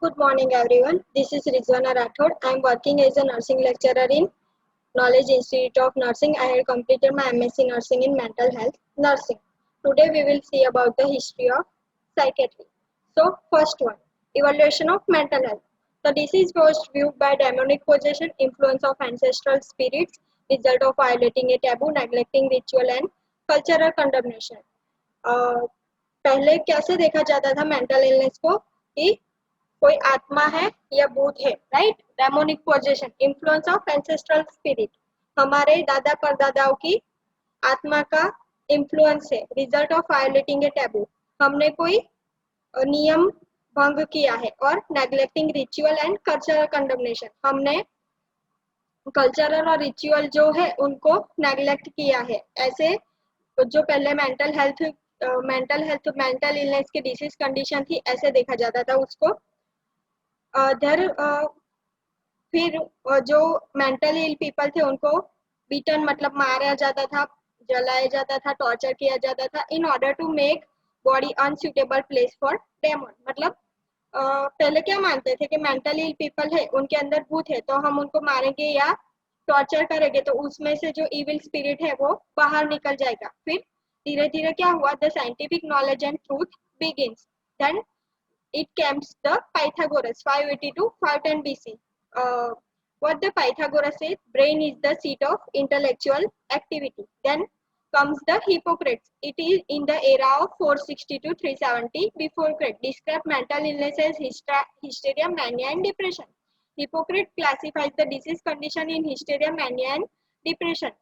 Good morning, everyone. This is Rizwana Rathod. I am working as a nursing lecturer in Knowledge Institute of Nursing. I have completed my MSc Nursing in Mental Health Nursing. Today, we will see about the history of psychiatry. So, first one, evaluation of mental health. The disease was viewed by demonic possession, influence of ancestral spirits, result of violating a taboo, neglecting ritual, and cultural condemnation. पहले कैसे देखा जाता था mental illness को कि कोई आत्मा है या भूत है, right? Demonic possession, influence of ancestral spirit, हमारे दादा परदादाओं की आत्मा का इन्फ्लुएंस है, result of violating A taboo, हमने कोई नियम भंग किया है, और neglecting ritual and cultural condemnation, हमने कल्चरल और रिचुअल जो है उनको नेग्लेक्ट किया है। ऐसे जो पहले मेंटल इलनेस की डिसीज कंडीशन थी, ऐसे देखा जाता था उसको। अदर फिर जो मेंटली इल पीपल थे उनको बीटन मतलब मारा जाता था, जलाया जाता था, टॉर्चर किया जाता था, in order to make body unsuitable place for demon. मतलब पहले क्या मानते थे कि मेंटली इल पीपल है, उनके अंदर भूत है, तो हम उनको मारेंगे या टॉर्चर करेंगे तो उसमें से जो इविल स्पिरिट है वो बाहर निकल जाएगा। फिर धीरे धीरे क्या हुआ, the scientific knowledge and truth begins, then it comes the Pythagoras 580 to 510 BC. What the Pythagoras says, brain is the seat of intellectual activity. Then comes the Hippocrates. It is in the era of 460 to 370 before Christ. Describe mental illness as hysteria, mania, and depression. Hippocrates classifies the disease condition in hysteria, mania, and depression.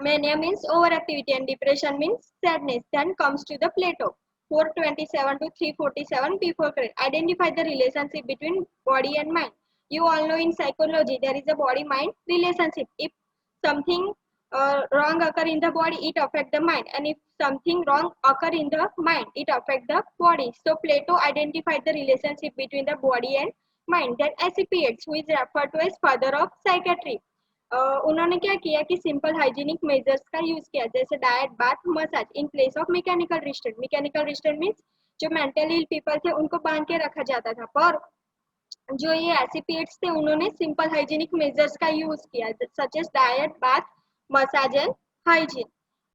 Mania means overactivity and depression means sadness. Then comes to the Plato. 427 to 347 before Christ. Identify the relationship between body and mind. You all know in psychology there is a body-mind relationship. If something wrong occur in the body, it affect the mind, and if something wrong occur in the mind, it affect the body. So Plato identified the relationship between the body and mind. Then Asclepius, who is referred to as father of psychiatry, उन्होंने क्या किया कि simple hygienic measures का use किया, जैसे diet, bath, massage in place of mechanical restraint. Mechanical restraint means जो mentally ill people थे उनको बांध के रखा जाता था, पर जो ये एसिपिएट्स थे उन्होंने सिंपल हाइजीनिक मेजर्स का यूज किया, such as diet, bath, massage and hygiene.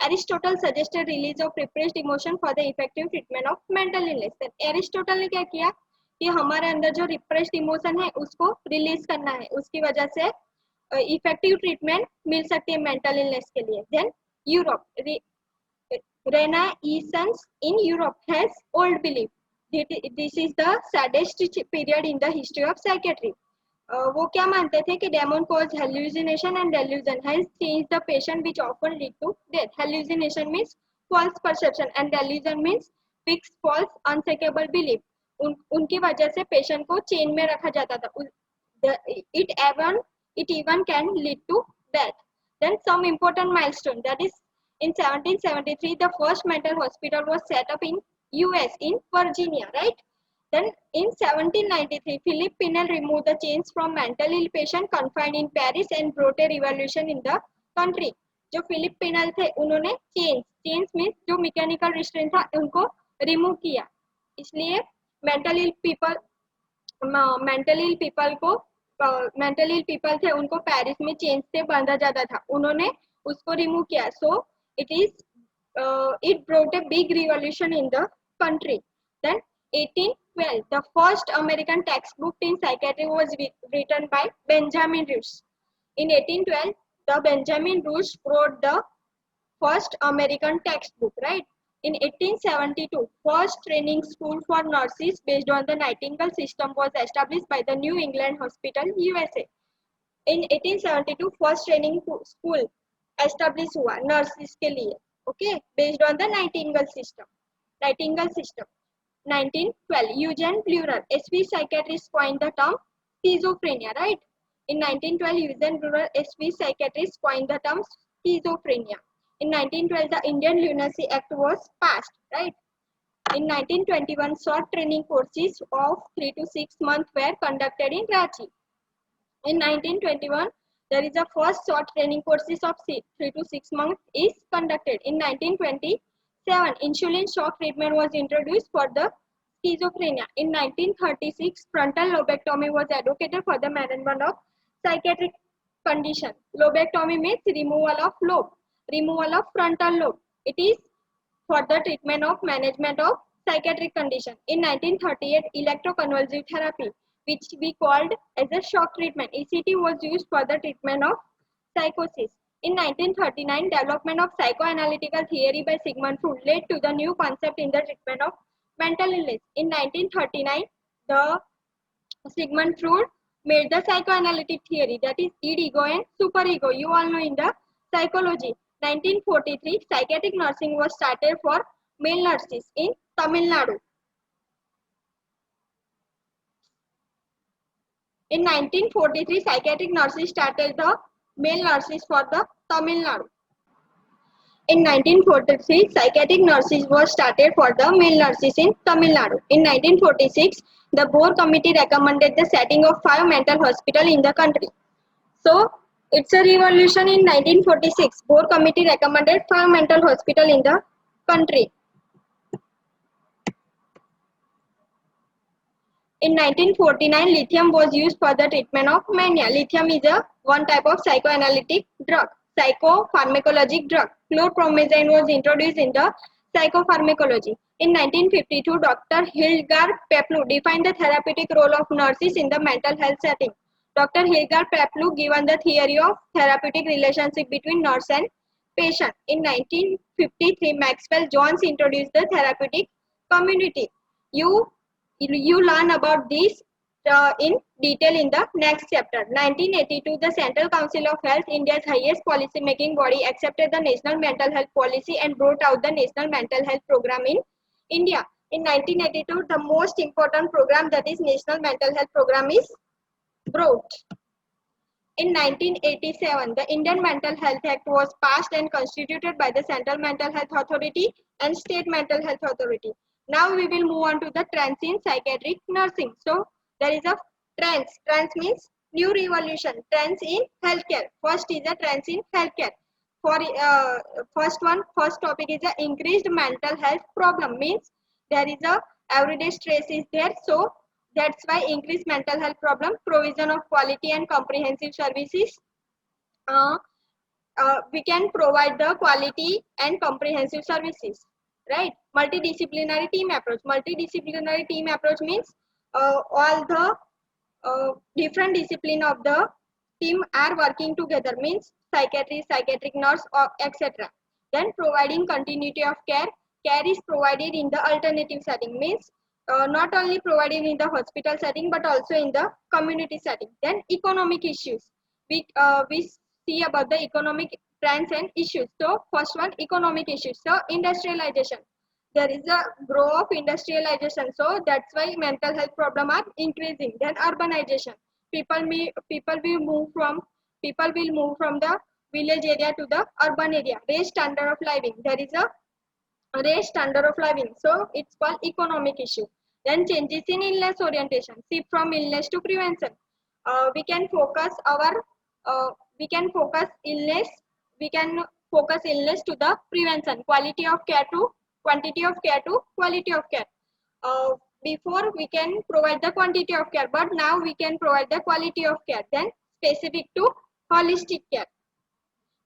Aristotle suggested release of repressed emotion for the effective treatment of mental illness. Aristotle ने क्या किया कि हमारे अंदर जो रिप्रेस्ड इमोशन है उसको रिलीज करना है, उसकी वजह से इफेक्टिव ट्रीटमेंट मिल सकती है मेंटल इलनेस के लिए। Then Europe, Renaissance in Europe has old belief. This is the saddest period in the history of psychiatry. वो क्या मानते थे कि demon cause hallucination and delusion has change the patient which often lead to death. Hallucination means false perception and delusion means fix false unshakable belief. उनकी वजह से patient को chain में रखा जाता था। It even can lead to death. Then some important milestone, that is in 1773 the first mental hospital was set up in US in Virginia, right? Then in 1793 Philip Pinel removed the chains from mentally ill patient confined in Paris and brought a revolution in the country. जो Philip penal थे उन्होंने chains means जो mechanical restraint था उनको remove किया, इसलिए mentally ill people को mentally ill people थे उनको पेरिस में चेन से बांधा जाता था, उन्होंने उसको रिमूव किया। सो it brought a big revolution in the country. Then 1812 the first American textbook in psychiatry was written by Benjamin Rush. In 1812 the Benjamin Rush wrote the first American textbook, right? In 1872, first training school for nurses based on the Nightingale system was established by the New England Hospital, USA. In 1872, first training school established हुआ nurses के लिए, okay, based on the Nightingale system. 1912, Eugene Bleuler, a Swiss psychiatrist, coined the term schizophrenia, right? In 1912, Eugene Bleuler, a Swiss psychiatrist, coined the term schizophrenia. In 1912, the Indian Lunacy Act was passed, right? In 1921, short training courses of 3 to 6 months were conducted in Ranchi. In 1921, there is a first short training courses of 3 to 6 months is conducted. In 1927, insulin shock treatment was introduced for the schizophrenia. In 1936, frontal lobectomy was advocated for the management of psychiatric condition. Lobectomy means removal of lobe, removal of frontal lobe. It is for the treatment of management of psychiatric condition. In 1938, electroconvulsive therapy, which we called as a shock treatment, ECT, was used for the treatment of psychosis. In 1939, development of psychoanalytical theory by Sigmund Freud led to the new concept in the treatment of mental illness. In 1939, the Sigmund Freud made the psychoanalytic theory, that is id ego and superego. You all know in the psychology. 1943, psychiatric nursing was started for male nurses in Tamil Nadu. In 1943, psychiatric nurses started the male nurses for the Tamil Nadu. In 1943, psychiatric nurses was started for the male nurses in Tamil Nadu. In 1946, the Bohr committee recommended the setting of 5 mental hospitals in the country. So, it's a revolution in 1946. Bohr committee recommended 5 mental hospitals in the country. In 1949, lithium was used for the treatment of mania. Lithium is one type of psychoanalytic drug, psychopharmacologic drug. Chlorpromazine was introduced in the psychopharmacology. In 1952, Dr. Hildegard Peplau defined the therapeutic role of nurses in the mental health setting. Dr. Hildegard Peplau given the theory of therapeutic relationship between nurse and patient. In 1953, Maxwell Jones introduced the therapeutic community. You learn about this in detail in the next chapter. 1982, the Central Council of Health, India's highest policy making body, accepted the National Mental Health Policy and brought out the National Mental Health Program in India. In 1982, the most important program, that is National Mental Health Program, is brought. In 1987, the Indian Mental Health Act was passed and constituted by the Central Mental Health Authority and State Mental Health Authority. Now we will move on to the trends in psychiatric nursing. So there is a trends. Trends means new revolution. Trends in healthcare. First is the trends in healthcare. For first topic is the increased mental health problem. Means there is a everyday stress is there. So that's why increased mental health problem. Provision of quality and comprehensive services. We can provide the quality and comprehensive services, right? Multidisciplinary team approach. Multidisciplinary team approach means all the different discipline of the team are working together, means psychiatry, psychiatric nurse, or etc. Then providing continuity of care. Care is provided in the alternative setting, means not only provided in the hospital setting but also in the community setting. Then economic issues. We see about the economic trends and issues. So first one, economic issues. So industrialization. There is a growth of industrialization. So that's why mental health problems are increasing. Then urbanization. People will move from the village area to the urban area. Raised standard of living. There is a raised standard of living. So it's called economic issue. Then changes in illness orientation. Shift from illness to prevention. We can focus illness to the prevention. Quality of care to quantity of care to quality of care. Before we can provide the quantity of care, but now we can provide the quality of care. Then specific to holistic care.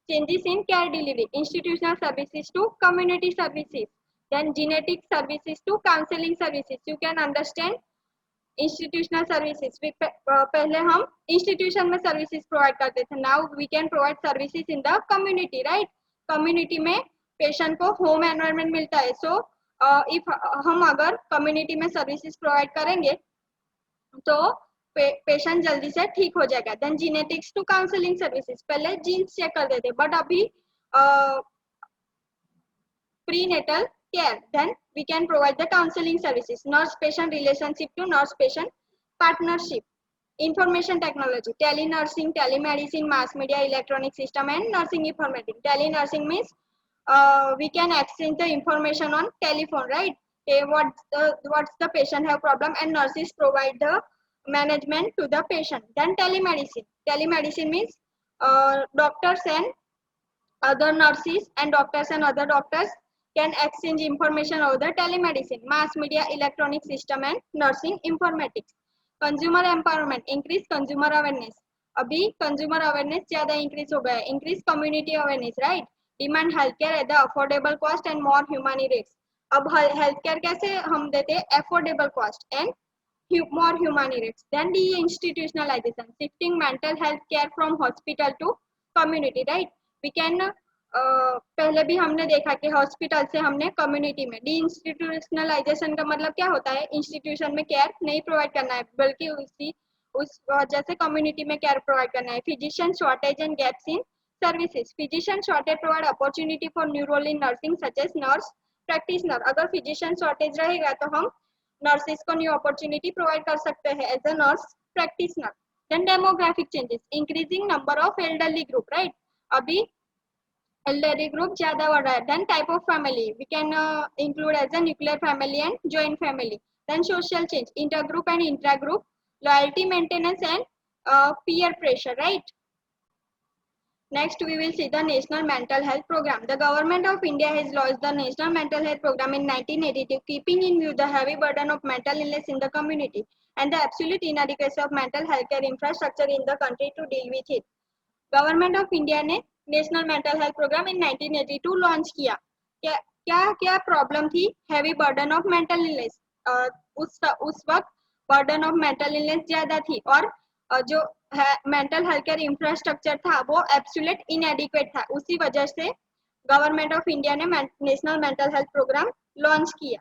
Changes in care delivery. Institutional services to community services. Then genetic services to counseling services. You can understand institutional services पहले हम institution में services provide करते थे. Now we can provide services in the community, right. Community में patient को home environment मिलता है. So if हम अगर कम्युनिटी में सर्विसेज प्रोवाइड करेंगे तो पेशेंट जल्दी से ठीक हो जाएगा. Then genetics to counselling services. पहले जीन्स चेक करते थे बट अभी prenatal care. Then we can provide the counseling services. Nurse patient relationship to nurse patient partnership. Information technology. Telenursing, telemedicine, mass media, electronic system, and nursing informatics. Telenursing means we can exchange the information on telephone, right? Okay, what's the patient have problem, and nurses provide the management to the patient. Then telemedicine. Telemedicine means doctors and other nurses and doctors and other doctors can exchange information over the telemedicine, mass media, electronic system and nursing informatics. Consumer empowerment, increase consumer awareness. अभी consumer awareness ज़्यादा increase हो गया है, increase community awareness, right? Demand healthcare at the affordable cost and more humane rates. अब healthcare कैसे हम देते हैं? Affordable cost and more humane rates. Then de-institutionalization, shifting mental health care from hospital to community, right? We can पहले भी हमने देखा कि हॉस्पिटल से हमने कम्युनिटी में, डी इंस्टीट्यूशनलाइजेशन का मतलब क्या होता है? इंस्टीट्यूशन में केयर नहीं प्रोवाइड करना है, बल्कि उस वजह से कम्युनिटी में केयर प्रोवाइड करना है. Physician shortage and gaps in services. Physician shortage provide opportunity for new role in nursing such as nurse practitioner. अगर फिजिशियन शॉर्टेज रहेगा तो हम नर्सिस को न्यू अपॉर्चुनिटी प्रोवाइड कर सकते हैं as a nurse practitioner. Then demographic changes, increasing number of elderly group, right? अभी elderly group ज़्यादा बढ़ रहा है. Then type of family we can include as a nuclear family and joint family. Then social change, intergroup and intragroup, loyalty maintenance and peer pressure, right? Next we will see the National Mental Health Program. The Government of India has launched the National Mental Health Program in 1982, keeping in view the heavy burden of mental illness in the community and the absolute inadequacy of mental health care infrastructure in the country to deal with it. Government of India ने national mental health programme इन 1982 launch किया. क्या क्या problem थी? Heavy burden of mental illness. उस वक्त burden of mental illness ज्यादा थी और जो मेंटल हेल्थ केयर इंफ्रास्ट्रक्चर था वो एब्सोल्यूट इनएडिक्वेट था. उसी वजह से गवर्नमेंट ऑफ इंडिया ने national mental health programme launch किया.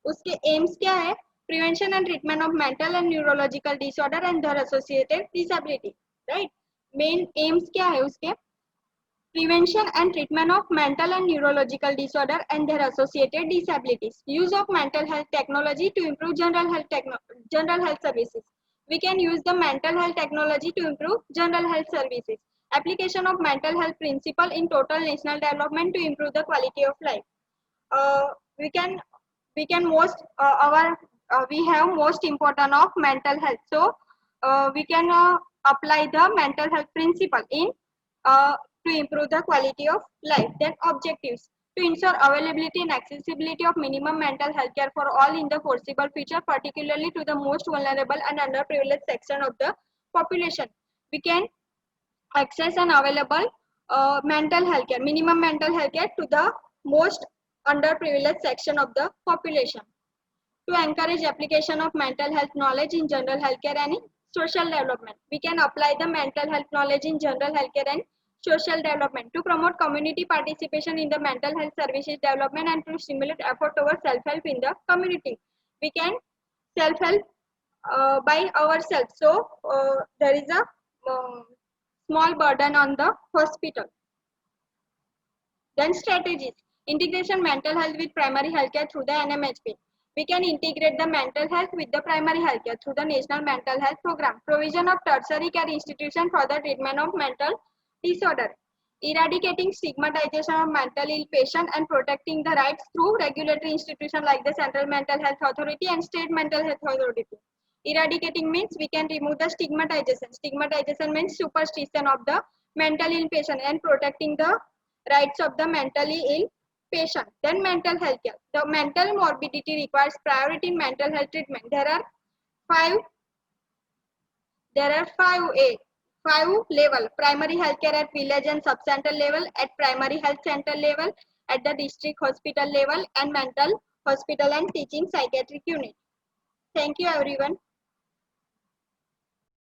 उसके एम्स क्या है? Prevention and treatment of mental and neurological disorder and their associated disability, right? Main aims क्या है उसके? prevention and treatment of mental and neurological disorder and their associated disabilities, use of mental health technology to improve general health services. We can use the mental health technology to improve general health services. Application of mental health principle in total national development to improve the quality of life. We can most we have most important of mental health, so we can apply the mental health principle in to improve the quality of life. Then objectives, to ensure availability and accessibility of minimum mental health care for all in the foreseeable future, particularly to the most vulnerable and underprivileged section of the population. We can access and available mental health care, minimum mental health care to the most underprivileged section of the population. To encourage application of mental health knowledge in general healthcare and in social development, we can apply the mental health knowledge in general healthcare and social development. To promote community participation in the mental health services development and to stimulate effort towards self-help in the community, we can self-help by ourselves. So there is a small burden on the hospital. Then strategies, integration mental health with primary healthcare through the NMHP. We can integrate the mental health with the primary healthcare through the National Mental Health Program. Provision of tertiary care institution for the treatment of mental disorder. Eradicating stigmatization of mentally ill patient and protecting the rights through regulatory institutions like the Central Mental Health Authority and State Mental Health Authority. Eradicating means we can remove the stigmatization. Stigmatization means superstition of the mentally ill patient and protecting the rights of the mentally ill patient. Then mental health care. The mental morbidity requires priority in mental health treatment. There are five level: primary health care at village and sub-center level, at primary health center level, at the district hospital level, and mental hospital and teaching psychiatric unit. Thank you everyone.